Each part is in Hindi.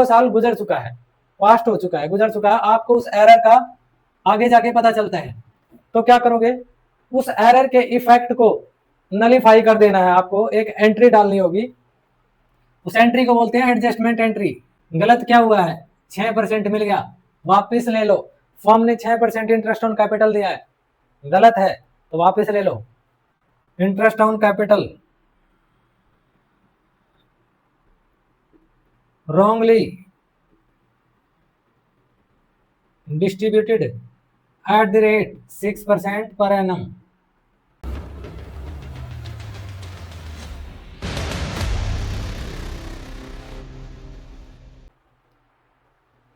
साल गुजर चुका है, पास्ट हो चुका है, गुजर चुका है, आपको उस एरर का आगे जाके पता चलता है, तो क्या करोगे, उस एरर के इफेक्ट को नलीफाई कर देना है, आपको एक एंट्री डालनी होगी। उस एंट्री को बोलते हैं एडजस्टमेंट एंट्री। गलत क्या हुआ है, 6% मिल गया, वापस ले लो। फर्म ने 6% इंटरेस्ट ऑन कैपिटल दिया है, गलत है तो वापस ले लो। Interest on capital wrongly distributed at the rate 6% per annum।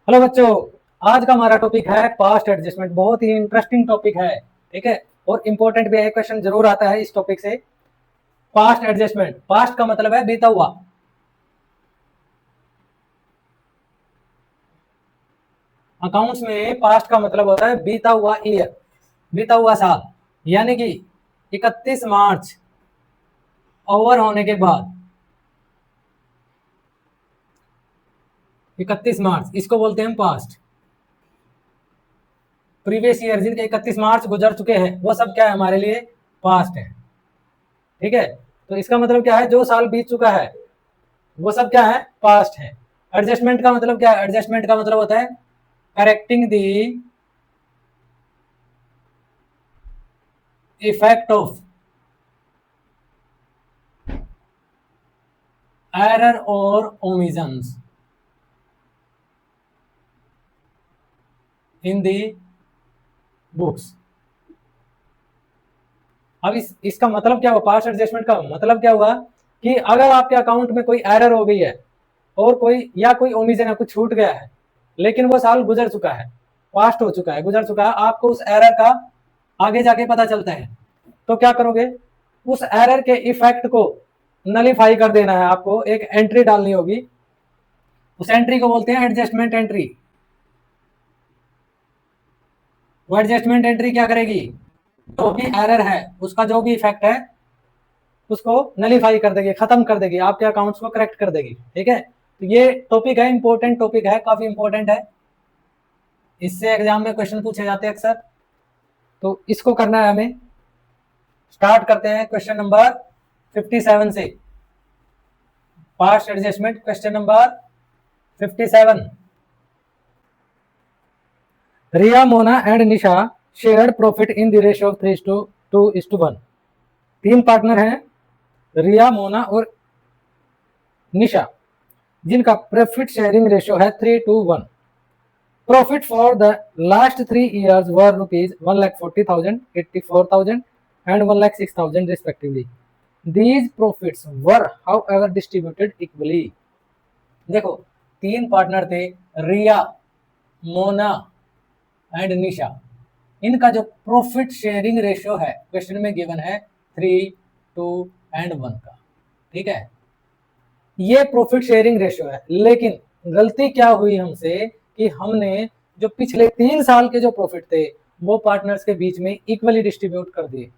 Hello बच्चों, आज का हमारा टॉपिक है पास्ट एडजस्टमेंट। बहुत ही इंटरेस्टिंग टॉपिक है, ठीक है, और इंपॉर्टेंट भी है, क्वेश्चन जरूर आता है इस टॉपिक से। पास्ट एडजस्टमेंट, पास्ट का मतलब है बीता हुआ, अकाउंट्स में पास्ट का मतलब होता है बीता हुआ ईयर, बीता हुआ साल, यानी कि 31 मार्च ओवर होने के बाद, 31 मार्च इसको बोलते हैं पास्ट। प्रीवियस ईयर जिनके 31 मार्च गुजर चुके हैं वो सब क्या है हमारे लिए, पास्ट है, ठीक है। तो इसका मतलब क्या है, जो साल बीत चुका है वो सब क्या है, पास्ट है। एडजस्टमेंट का मतलब क्या है, एडजस्टमेंट का मतलब होता है correcting the effect of error और ओमिशंस इन दी बुक्स। अब इसका मतलब क्या हुआ, पास्ट एडजस्टमेंट का मतलब क्या हुआ कि अगर आपके अकाउंट में कोई एरर हो गई है और कोई ओमिशन है, कुछ छूट गया है, लेकिन वो साल गुजर चुका है, पास्ट हो चुका है, गुजर चुका है, आपको उस एरर का आगे जाके पता चलता है, तो क्या करोगे, उस एरर के इफेक्ट को नलीफाई कर देना है, आपको एक एंट्री डालनी होगी। उस एंट्री को बोलते हैं एडजस्टमेंट एंट्री। वो एडजस्टमेंट एंट्री क्या करेगी, जो भी एरर है उसका जो भी इफेक्ट है उसको नलीफाई कर देगी, खत्म कर देगी, आपके अकाउंट्स को करेक्ट कर देगी, ठीक है। तो ये टॉपिक है, इंपॉर्टेंट टॉपिक है, काफी इंपॉर्टेंट है, इससे एग्जाम में क्वेश्चन पूछे जाते हैं अक्सर, तो इसको करना है हमें। स्टार्ट करते हैं क्वेश्चन नंबर 57 से, past adjustment question number 57। Riya, Mona and Nisha shared profit in the ratio of 3:2:1। तीन पार्टनर हैं, रिया, मोना और निशा, जिनका प्रॉफिट शेयरिंग रेशियो है 3:1। Profit for the last 3 years were rupees 1,40,000, 84,000 and 1,06,000 respectively. These profits were however distributed equally. देखो, तीन पार्टनर थे, रिया, मोना एंड निशा, इनका जो प्रॉफिट शेयरिंग रेशियो है क्वेश्चन में गिवन है 3, 2 and 1 का, ठीक है। ये प्रॉफिट शेयरिंग रेशियो है, लेकिन गलती क्या हुई हमसे कि हमने जो पिछले 3 साल के जो प्रॉफिट थे वो पार्टनर्स के बीच में इक्वली डिस्ट्रीब्यूट कर दिए।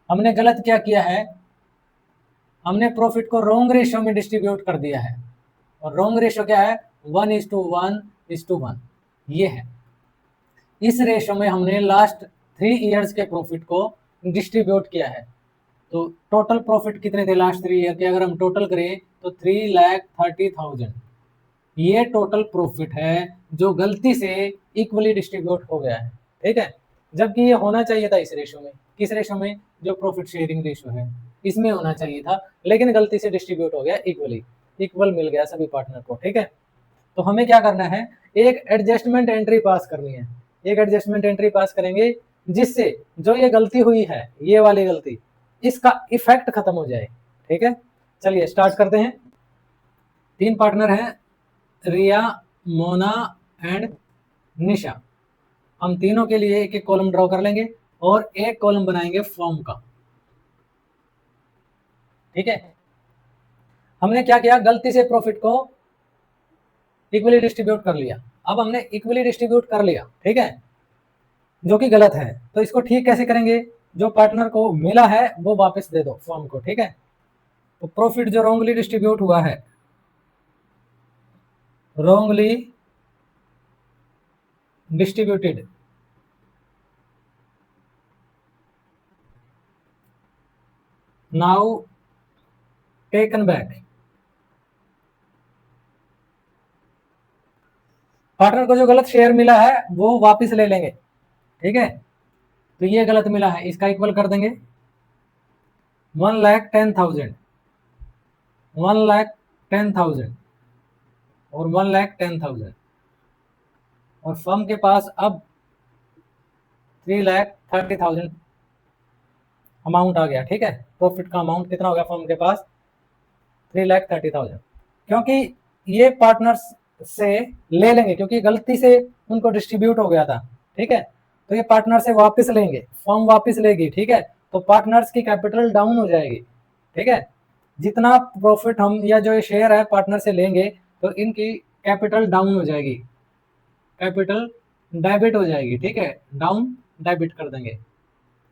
हमने गलत क्या किया है, हमने प्रॉफिट को रॉन्ग रेशियो में डिस्ट्रीब्यूट कर दिया है, और रॉन्ग रेशियो क्या है, 1:1:1, ये है। इस रेशियो में हमने लास्ट 3 years के प्रॉफिट को डिस्ट्रीब्यूट किया है। तो टोटल प्रॉफिट कितने थे लास्ट 3 ईयर के, अगर हम टोटल करें तो 3,30,000, ये टोटल प्रॉफिट है जो गलती से इक्वली डिस्ट्रीब्यूट हो गया है, ठीक है। जबकि ये होना चाहिए था इस रेशियो में, किस रेशियो में, जो प्रॉफिट शेयरिंग रेशियो है इसमें होना चाहिए था, लेकिन गलती से डिस्ट्रीब्यूट हो गया इक्वली, इक्वल मिल गया सभी पार्टनर को, ठीक है। तो हमें क्या करना है, एक एडजस्टमेंट एंट्री पास करनी है, एक एडजस्टमेंट एंट्री पास करेंगे जिससे जो ये गलती हुई है, ये वाली गलती, इसका इफेक्ट खत्म हो जाए, ठीक है। चलिए स्टार्ट करते हैं। तीन पार्टनर हैं, रिया, मोना एंड निशा। हम तीनों के लिए एक एक कॉलम ड्रॉ कर लेंगे और एक कॉलम बनाएंगे फॉर्म का, ठीक है। हमने क्या किया, गलती से प्रॉफिट को इक्वली डिस्ट्रीब्यूट कर लिया। अब हमने इक्वली डिस्ट्रीब्यूट कर लिया, ठीक है, जो कि गलत है, तो इसको ठीक कैसे करेंगे, जो पार्टनर को मिला है वो वापस दे दो फॉर्म को, ठीक है। तो प्रॉफिट जो रॉन्गली डिस्ट्रीब्यूट हुआ है wrongly distributed, now taken back। Partner को जो गलत शेयर मिला है वो वापस ले लेंगे, ठीक है। तो ये गलत मिला है, इसका इक्वल कर देंगे 1,10,000, 1,10,000 और 1,10,000, और फर्म के पास अब 3,30,000 अमाउंट आ गया, ठीक है। प्रॉफिट का अमाउंट कितना हो गया फर्म के पास? 3,30,000। क्योंकि ये पार्टनर्स से ले लेंगे, क्योंकि गलती से उनको डिस्ट्रीब्यूट हो गया था, ठीक है। तो ये पार्टनर से वापस लेंगे, फर्म वापस लेगी, ठीक है। तो पार्टनर्स की कैपिटल डाउन हो जाएगी, ठीक है। जितना प्रॉफिट हम या जो शेयर है पार्टनर से लेंगे तो इनकी कैपिटल डाउन हो जाएगी, कैपिटल डेबिट हो जाएगी, ठीक है। डाउन डेबिट कर देंगे।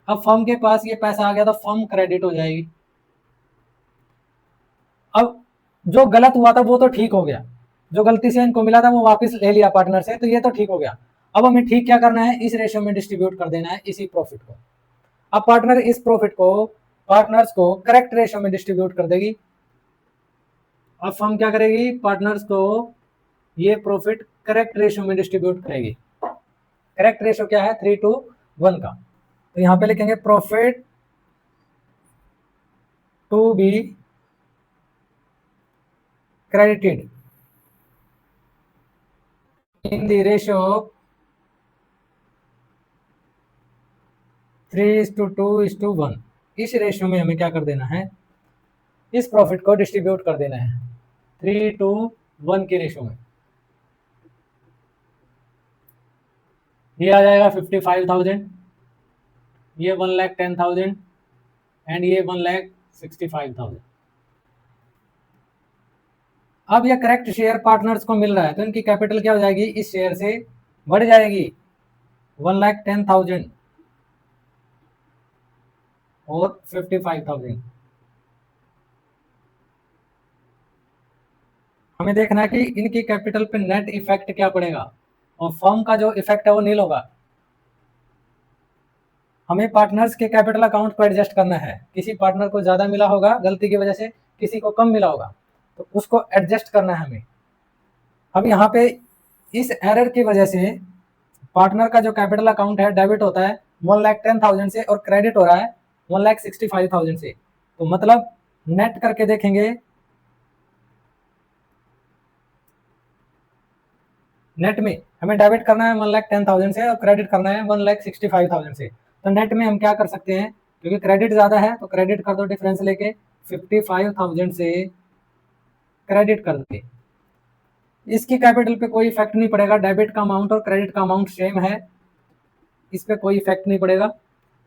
अब फर्म के पास ये पैसा आ गया तो फर्म क्रेडिट हो जाएगी। अब जो गलत हुआ था वो तो ठीक हो गया, जो गलती से इनको मिला था वो वापस ले लिया पार्टनर से, तो ये तो ठीक हो गया। अब हमें ठीक क्या करना है? इस रेशियो में डिस्ट्रीब्यूट कर देना है इसी प्रॉफिट को। अब पार्टनर इस प्रॉफिट को पार्टनर्स को करेक्ट रेशियो में डिस्ट्रीब्यूट कर देगी। अब फर्म क्या करेगी? पार्टनर्स को ये प्रॉफिट करेक्ट रेशियो में डिस्ट्रीब्यूट करेगी। करेक्ट रेशियो क्या है? 3:1 का। तो यहां पे लिखेंगे profit to be credited in the ratio 3:2:1। इस रेशियो में हमें क्या कर देना है? इस प्रॉफिट को डिस्ट्रीब्यूट कर देना है 3:1 के रेशियो में। ये आ जाएगा 55,000, ये 1,10,000 एंड ये 1,65,000। अब ये करेक्ट शेयर पार्टनर्स को मिल रहा है तो इनकी कैपिटल क्या हो जाएगी? इस शेयर से बढ़ जाएगी 1,10,000 और 55,000। हमें देखना है कि इनकी कैपिटल पे नेट इफेक्ट क्या पड़ेगा, और फर्म का जो इफेक्ट है वो नील होगा। हमें पार्टनर्स के कैपिटल अकाउंट को एडजस्ट करना है। किसी पार्टनर को ज़्यादा मिला होगा गलती की वजह से, किसी को कम मिला होगा, तो उसको एडजस्ट करना है हमें। अब यहाँ पे इस एरर की वजह से पार्टनर का जो कैपिटल अकाउंट है डेबिट होता है 1,10,000 से और क्रेडिट हो रहा है 1,65,000 से। तो मतलब नेट करके देखेंगे, नेट में हमें डेबिट करना है 1,10,000 से और क्रेडिट करना है 1,65,000 से। तो नेट में हम क्या कर सकते हैं? क्योंकि क्रेडिट ज़्यादा है तो क्रेडिट कर दो, डिफरेंस लेके 55,000 से क्रेडिट कर देंगे। इसकी कैपिटल पे कोई इफेक्ट नहीं पड़ेगा, डेबिट का अमाउंट और क्रेडिट का अमाउंट सेम है, इस पे कोई इफेक्ट नहीं पड़ेगा।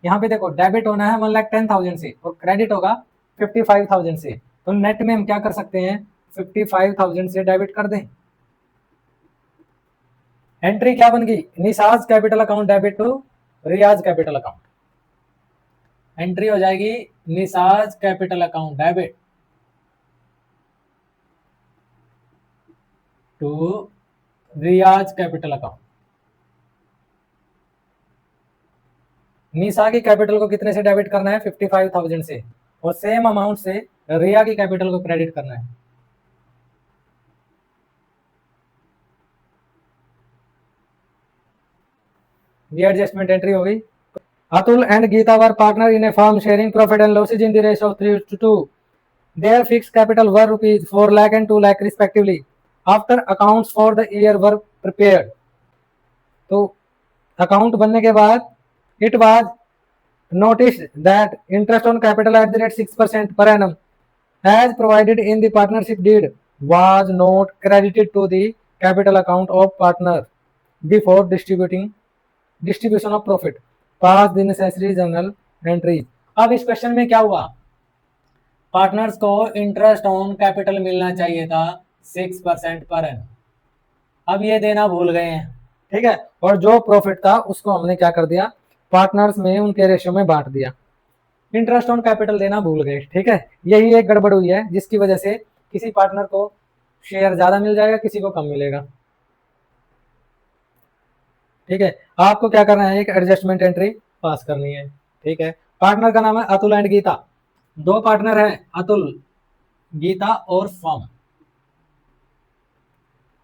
यहाँ पे देखो डेबिट होना है 1,10,000 से और क्रेडिट होगा 55,000 से। तो नेट में हम क्या कर सकते हैं? 55,000 से डेबिट कर दें। एंट्री क्या बन गई? Nisha's capital account debit to Riyaz's capital account. Entry हो जाएगी Nisha's capital account debit to Riyaz's capital account. Nisha की कैपिटल को कितने से डेबिट करना है? 55,000 से, और सेम अमाउंट से रिया की कैपिटल को क्रेडिट करना है। ये एडजस्टमेंट एंट्री हो गई। Atul and Geeta were partner in a firm sharing profit and losses in the ratio of 3:2। There fixed capital were rupees 4 lakh and 2 lakh respectively. After accounts for the year were prepared. तो अकाउंट बनने के बाद it was noticed that interest on capital at the rate 6% per annum as provided in the partnership deed was not credited to the capital account of partner before distribution of profit. Pass the necessary journal entries. अब इस क्वेश्चन में क्या हुआ? पार्टनर्स को इंटरेस्ट ऑन कैपिटल मिलना चाहिए था 6% पर एनम, अब ये देना भूल गए हैं, ठीक है। और जो प्रॉफिट था उसको हमने क्या कर दिया? पार्टनर्स में उनके रेशियो में बांट दिया, इंटरेस्ट ऑन कैपिटल देना भूल गए, ठीक है। यही एक गड़बड़ हुई है जिसकी वजह से किसी पार्टनर को शेयर ज्यादा मिल जाएगा, किसी को कम मिलेगा। ठीक है, आपको क्या करना है, एक एडजस्टमेंट एंट्री पास करनी है। ठीक है, पार्टनर का नाम है अतुल एंड गीता, दो पार्टनर है अतुल, गीता और फॉर्म।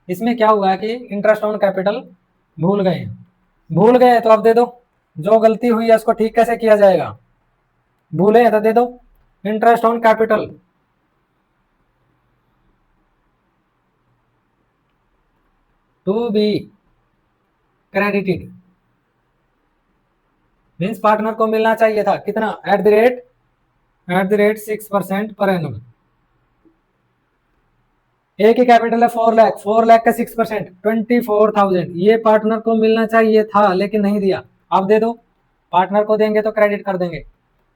इसमें क्या हुआ है कि इंटरेस्ट ऑन कैपिटल भूल गए, भूल गए तो अब दे दो, जो गलती हुई है उसको ठीक कैसे किया जाएगा, भूले हैं तो दे दो। Interest on capital to be credited, means partner को मिलना चाहिए था कितना, eight the rate 6% per annum. ए की कैपिटल है 4 लाख, 4 लाख का 6% 24,000, ये पार्टनर को मिलना चाहिए था लेकिन नहीं दिया, आप दे दो। पार्टनर को देंगे तो क्रेडिट कर देंगे।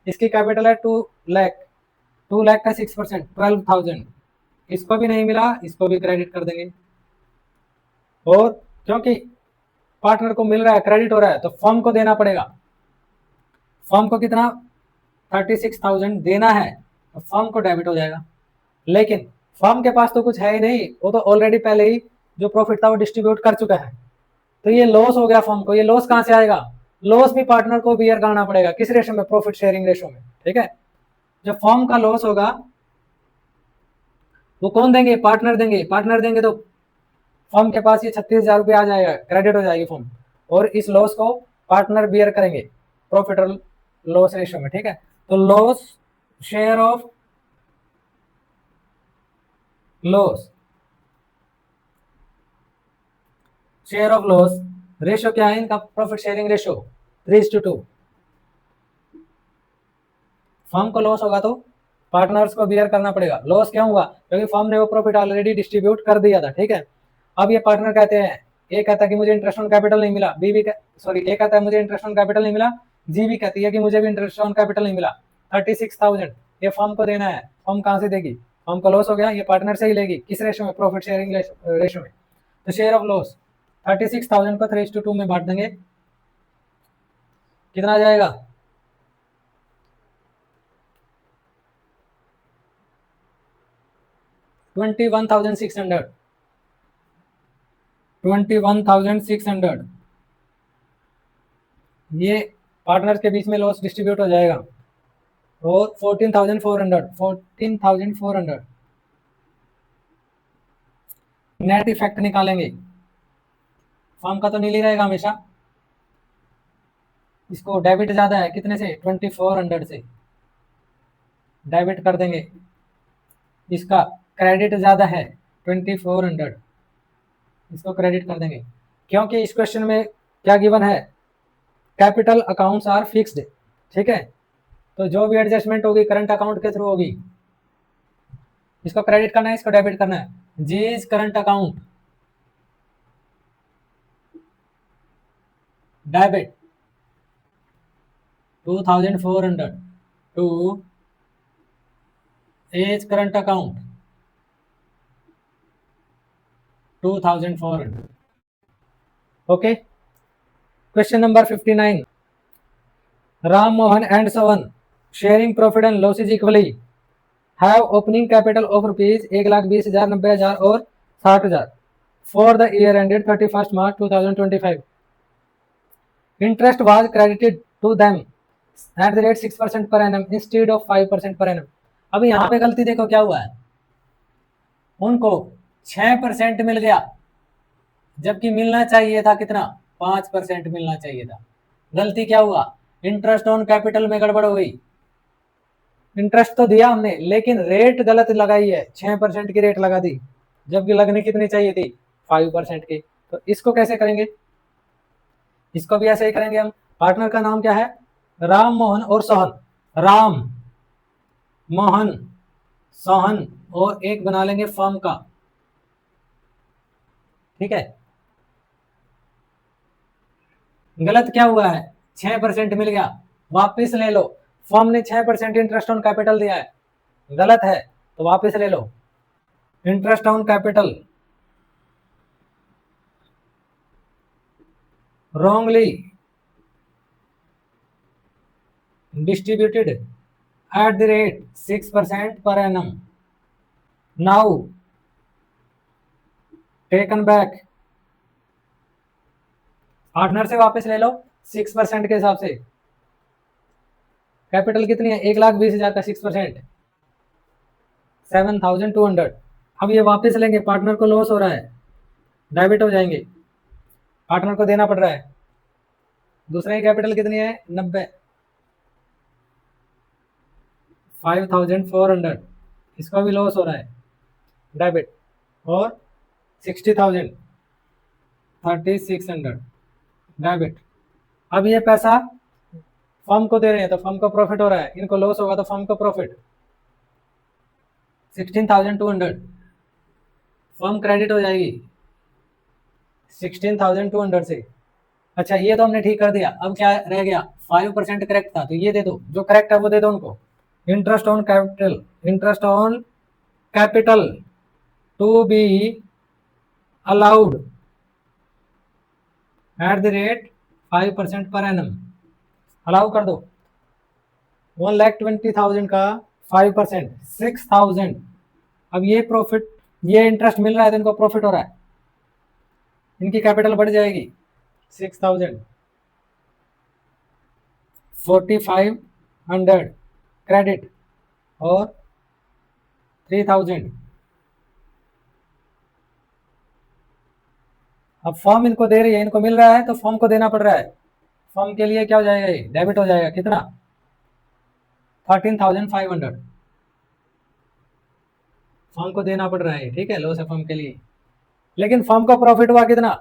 इसकी कैपिटल है 2 लाख, 2 लाख का 6% 12,000, इसको भी नहीं मिला, इसको भी क्रेडिट कर देंगे। और क्योंकि पार्टनर को मिल रहा है, क्रेडिट हो रहा है, तो फर्म को देना पड़ेगा। फर्म को कितना 36,000 देना है, तो फर्म को डेबिट हो जाएगा। लेकिन फर्म के पास तो कुछ है ही नहीं, वो तो ऑलरेडी पहले ही जो प्रॉफिट था वो डिस्ट्रीब्यूट कर चुका है, तो ये लॉस हो गया फर्म को। ये लॉस कहाँ से आएगा, लॉस भी पार्टनर को बियर करना पड़ेगा, किस रेशो में, प्रॉफिट शेयरिंग रेशो में। ठीक है, जब फर्म का लॉस होगा वो कौन देंगे, पार्टनर देंगे। पार्टनर देंगे तो फर्म के पास ये 36,000 रुपये आ जाएगा, क्रेडिट हो जाएगी फर्म, और इस लॉस को पार्टनर बियर करेंगे प्रॉफिट और लॉस रेशियो में। ठीक है, तो loss, share of loss, share of loss ratio क्या है इनका, प्रॉफिट शेयरिंग रेशियो 3:2। फर्म को लॉस होगा तो पार्टनर्स को बियर करना पड़ेगा। लॉस क्यों हुआ, क्योंकि फर्म ने वो प्रॉफिट ऑलरेडी डिस्ट्रीब्यूट कर दिया था। ठीक है, अब ये पार्टनर कहते हैं, ए कहता है कि मुझे इंटरेस्ट ऑन कैपिटल नहीं मिला, बी भी सॉरी ए कहता है मुझे इंटरेस्ट ऑन कैपिटल नहीं मिला, जी भी कहती है कि मुझे भी इंटरेस्ट ऑन कैपिटल नहीं मिला। 36,000 ये फर्म को देना है, फर्म कहाँ से देगी, फर्म का लॉस हो गया, ये पार्टनर से ही लेगी, किस रेशो में, प्रॉफिट शेयरिंग रेशो में। तो शेयर ऑफ लॉस 36,000 को 3:2 में बांट देंगे, कितना आ जाएगा, 21,600, 21,600 ये पार्टनर्स के बीच में लॉस डिस्ट्रीब्यूट हो जाएगा। और 14,400 नेट इफेक्ट निकालेंगे, फर्म का तो नील ही रहेगा हमेशा, इसको डेबिट ज्यादा है कितने से, 2400 से डेबिट कर देंगे, इसका क्रेडिट ज्यादा है 2400, इसको क्रेडिट कर देंगे। क्योंकि इस क्वेश्चन में क्या गिवन है, कैपिटल अकाउंट्स आर फिक्स्ड। ठीक है, तो जो भी एडजस्टमेंट होगी करंट अकाउंट के थ्रू होगी, इसको क्रेडिट करना है, इसको डेबिट करना है। G is current account, debit 2,400 to A's current account 2,400। Okay, question number 59, Ram Mohan and Sawan sharing profit and losses equally have opening capital of rupees 1,20,000, 90,000 और 60,000 for the year ended 31 March 2025। Interest was credited to them at the rate 6% per annum instead of 5% per annum. अब यहाँ पे गलती देखो क्या हुआ है, उनको 6% मिल गया, जबकि मिलना चाहिए था कितना, 5% मिलना चाहिए था। गलती क्या हुआ, इंटरेस्ट ऑन कैपिटल में गड़बड़ हो गई। इंटरेस्ट तो दिया हमने लेकिन रेट गलत लगाई है, 6% की रेट लगा दी, जबकि लगनी कितनी चाहिए थी, 5% की। तो इसको कैसे करेंगे, इसको भी ऐसे ही करेंगे हम। पार्टनर का नाम क्या है, राम मोहन और सोहन, राम मोहन सोहन, और एक बना लेंगे फर्म का। ठीक है, गलत क्या हुआ है, 6% मिल गया, वापस ले लो। फर्म ने 6% इंटरेस्ट ऑन कैपिटल दिया है, गलत है तो वापस ले लो। Interest on capital wrongly distributed at the rate 6% per annum. Now taken back, partner से वापस ले लो 6% के हिसाब से। कैपिटल कितनी है, 1,20,000 का 6%, 7,200। अब ये वापस लेंगे, पार्टनर को लॉस हो रहा है, डेबिट हो जाएंगे, पार्टनर को देना पड़ रहा है। दूसरा की कैपिटल कितनी है, 90, 5,400, इसका भी लॉस हो रहा है, डेबिट। और 60,000, 3,600, डेबिट। अब ये पैसा फर्म को दे रहे हैं तो फर्म को प्रॉफिट हो रहा है, इनको लॉस होगा तो फर्म को प्रॉफिट, 16,200, फर्म क्रेडिट हो जाएगी 16,200 से। अच्छा ये तो हमने ठीक कर दिया, अब क्या रह गया, 5% करेक्ट था तो ये दे दो, जो करेक्ट है वो दे दो उनको। Interest on capital, interest on capital to be allowed at the rate 5% per annum, allow कर दो। 1,20,000 का 5%, 6,000। अब ये प्रॉफिट, ये इंटरेस्ट मिल रहा है तो इनको प्रॉफिट हो रहा है, इनकी कैपिटल बढ़ जाएगी 6,000, 4,500 क्रेडिट और 3,000। अब फर्म इनको दे रही है, इनको मिल रहा है तो फर्म को देना पड़ रहा है, फर्म के लिए क्या हो जाएगा, ये डेबिट हो जाएगा, कितना, 13,500 फर्म को देना पड़ रहा है, ठीक है, लॉस है फर्म के लिए। लेकिन फर्म को प्रॉफिट हुआ कितना,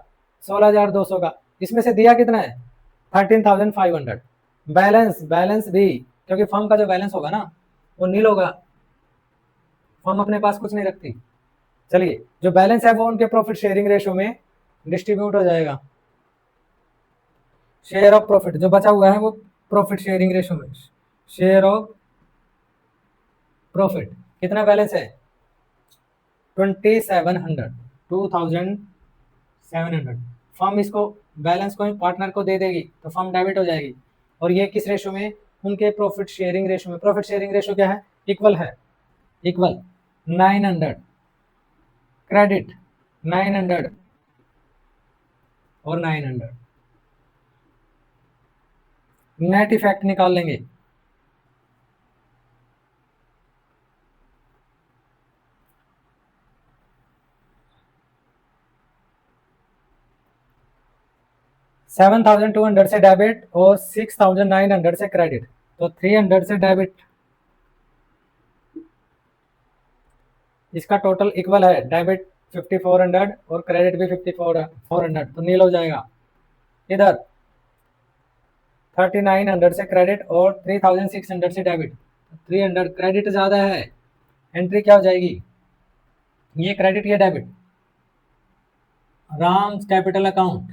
16,200 का, इसमें से दिया कितना है, 13,500। बैलेंस, बैलेंस भी, क्योंकि फर्म का जो बैलेंस होगा ना वो नील होगा, फर्म अपने पास कुछ नहीं रखती। चलिए जो बैलेंस है वो उनके प्रॉफिट शेयरिंग रेशो में डिस्ट्रीब्यूट हो जाएगा, शेयर ऑफ प्रॉफिट जो बचा हुआ है वो प्रॉफिट शेयरिंग रेशो में, शेयर ऑफ प्रॉफिट। कितना बैलेंस है, 2,700, 2,700। फर्म इसको बैलेंस को पार्टनर को दे देगी तो फर्म डेबिट हो जाएगी, और ये किस रेशो में, उनके प्रॉफिट शेयरिंग रेशो में। प्रॉफिट शेयरिंग रेशो क्या है, इक्वल है, इक्वल 900 क्रेडिट, 900 और 900। नेट इफेक्ट निकाल लेंगे, $7,200 से डेबिट और 6,900 से क्रेडिट, तो 300 से डेबिट, इसका टोटल इक्वल है, डेबिट 5,400 और क्रेडिट भी 5,400, तो नील हो जाएगा। इधर 3,900 से क्रेडिट और 3,600 से डेबिट, 300 क्रेडिट ज़्यादा है, एंट्री क्या हो जाएगी, ये क्रेडिट ये debit, Ram's capital account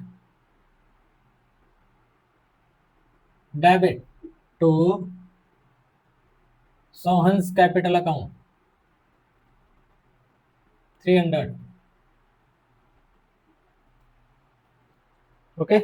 debit to Sohan's capital account 300। Okay